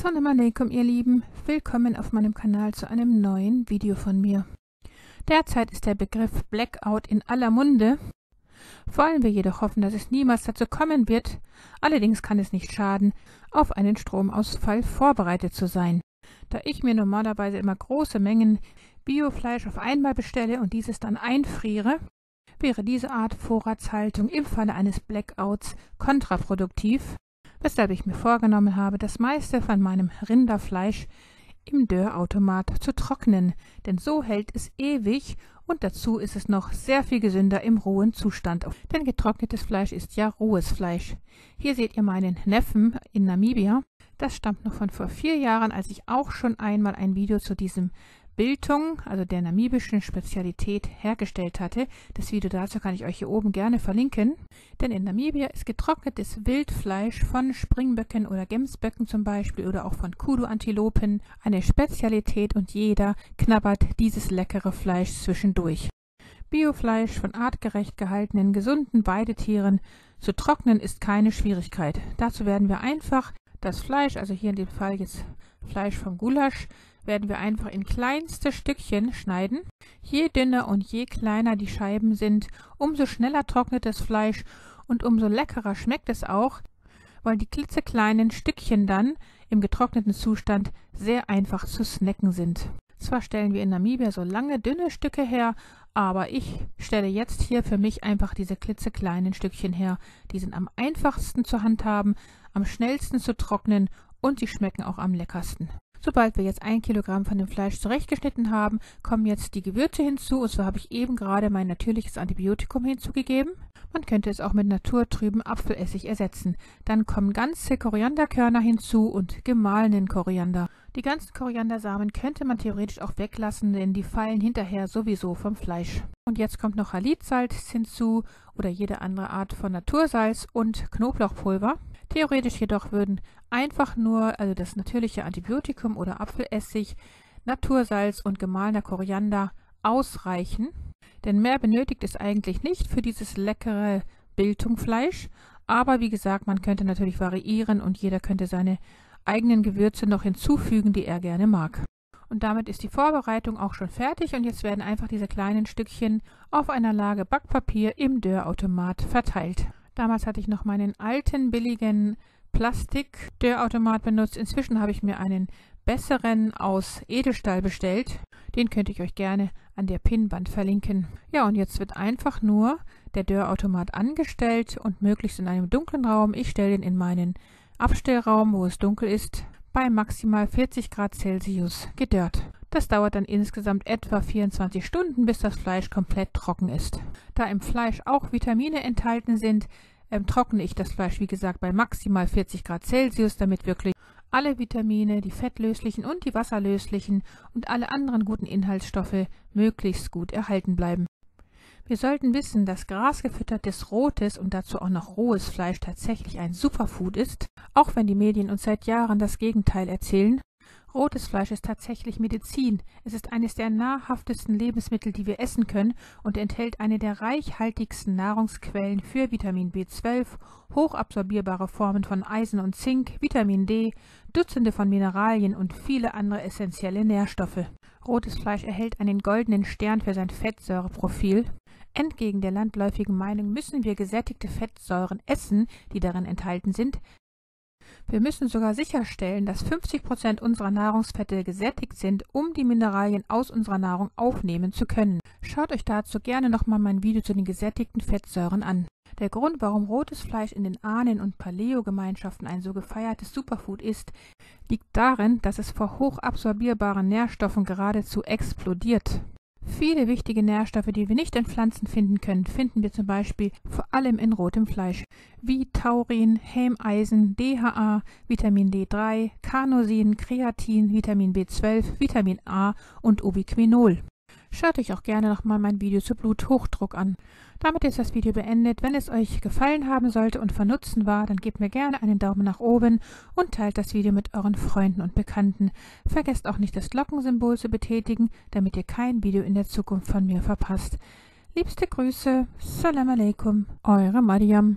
Assalamu alaikum, ihr Lieben. Willkommen auf meinem Kanal zu einem neuen Video von mir. Derzeit ist der Begriff Blackout in aller Munde. Wollen wir jedoch hoffen, dass es niemals dazu kommen wird. Allerdings kann es nicht schaden, auf einen Stromausfall vorbereitet zu sein. Da ich mir normalerweise immer große Mengen Biofleisch auf einmal bestelle und dieses dann einfriere, wäre diese Art Vorratshaltung im Falle eines Blackouts kontraproduktiv, weshalb ich mir vorgenommen habe, das meiste von meinem Rinderfleisch im Dörrautomat zu trocknen, denn so hält es ewig und dazu ist es noch sehr viel gesünder im rohen Zustand, denn getrocknetes Fleisch ist ja rohes Fleisch. Hier seht ihr meinen Neffen in Namibia. Das stammt noch von vor 4 Jahren, als ich auch schon einmal ein Video zu diesem Biltong, also der namibischen Spezialität, hergestellt hatte. Das Video dazu kann ich euch hier oben gerne verlinken, denn in Namibia ist getrocknetes Wildfleisch von Springböcken oder Gemsböcken zum Beispiel oder auch von Kudu-Antilopen eine Spezialität und jeder knabbert dieses leckere Fleisch zwischendurch. Biofleisch von artgerecht gehaltenen, gesunden Weidetieren zu trocknen ist keine Schwierigkeit. Dazu werden wir einfach das Fleisch, also hier in dem Fall jetzt Fleisch vom Gulasch, werden wir einfach in kleinste Stückchen schneiden. Je dünner und je kleiner die Scheiben sind, umso schneller trocknet das Fleisch und umso leckerer schmeckt es auch, weil die klitzekleinen Stückchen dann im getrockneten Zustand sehr einfach zu snacken sind. Zwar stellen wir in Namibia so lange, dünne Stücke her, aber ich stelle jetzt hier für mich einfach diese klitzekleinen Stückchen her. Die sind am einfachsten zu handhaben, am schnellsten zu trocknen und sie schmecken auch am leckersten. Sobald wir jetzt 1 Kilogramm von dem Fleisch zurechtgeschnitten haben, kommen jetzt die Gewürze hinzu. Und so habe ich eben gerade mein natürliches Antibiotikum hinzugegeben. Man könnte es auch mit naturtrüben Apfelessig ersetzen. Dann kommen ganze Korianderkörner hinzu und gemahlenen Koriander. Die ganzen Koriandersamen könnte man theoretisch auch weglassen, denn die fallen hinterher sowieso vom Fleisch. Und jetzt kommt noch Halidsalz hinzu oder jede andere Art von Natursalz und Knoblauchpulver. Theoretisch jedoch würden einfach nur, also das natürliche Antibiotikum oder Apfelessig, Natursalz und gemahlener Koriander ausreichen. Denn mehr benötigt es eigentlich nicht für dieses leckere Biltongfleisch. Aber wie gesagt, man könnte natürlich variieren und jeder könnte seine eigenen Gewürze noch hinzufügen, die er gerne mag. Und damit ist die Vorbereitung auch schon fertig und jetzt werden einfach diese kleinen Stückchen auf einer Lage Backpapier im Dörrautomat verteilt. Damals hatte ich noch meinen alten, billigen Plastik-Dörrautomat benutzt. Inzwischen habe ich mir einen besseren aus Edelstahl bestellt. Den könnte ich euch gerne an der Pinnwand verlinken. Ja, und jetzt wird einfach nur der Dörrautomat angestellt und möglichst in einem dunklen Raum. Ich stelle ihn in meinen Abstellraum, wo es dunkel ist, bei maximal 40 Grad Celsius gedörrt. Das dauert dann insgesamt etwa 24 Stunden, bis das Fleisch komplett trocken ist. Da im Fleisch auch Vitamine enthalten sind, trockne ich das Fleisch, wie gesagt, bei maximal 40 Grad Celsius, damit wirklich alle Vitamine, die fettlöslichen und die wasserlöslichen und alle anderen guten Inhaltsstoffe möglichst gut erhalten bleiben. Wir sollten wissen, dass grasgefüttertes rotes und dazu auch noch rohes Fleisch tatsächlich ein Superfood ist, auch wenn die Medien uns seit Jahren das Gegenteil erzählen. Rotes Fleisch ist tatsächlich Medizin. Es ist eines der nahrhaftesten Lebensmittel, die wir essen können und enthält eine der reichhaltigsten Nahrungsquellen für Vitamin B12, hochabsorbierbare Formen von Eisen und Zink, Vitamin D, Dutzende von Mineralien und viele andere essentielle Nährstoffe. Rotes Fleisch erhält einen goldenen Stern für sein Fettsäureprofil. Entgegen der landläufigen Meinung müssen wir gesättigte Fettsäuren essen, die darin enthalten sind. Wir müssen sogar sicherstellen, dass 50% unserer Nahrungsfette gesättigt sind, um die Mineralien aus unserer Nahrung aufnehmen zu können. Schaut euch dazu gerne nochmal mein Video zu den gesättigten Fettsäuren an. Der Grund, warum rotes Fleisch in den Ahnen- und Paleo-Gemeinschaften ein so gefeiertes Superfood ist, liegt darin, dass es vor hochabsorbierbaren Nährstoffen geradezu explodiert. Viele wichtige Nährstoffe, die wir nicht in Pflanzen finden können, finden wir zum Beispiel vor allem in rotem Fleisch, wie Taurin, Hämeisen, DHA, Vitamin D3, Carnosin, Kreatin, Vitamin B12, Vitamin A und Ubiquinol. Schaut euch auch gerne nochmal mein Video zu Bluthochdruck an. Damit ist das Video beendet. Wenn es euch gefallen haben sollte und von Nutzen war, dann gebt mir gerne einen Daumen nach oben und teilt das Video mit euren Freunden und Bekannten. Vergesst auch nicht das Glockensymbol zu betätigen, damit ihr kein Video in der Zukunft von mir verpasst. Liebste Grüße, Salam alaikum, eure Mariam.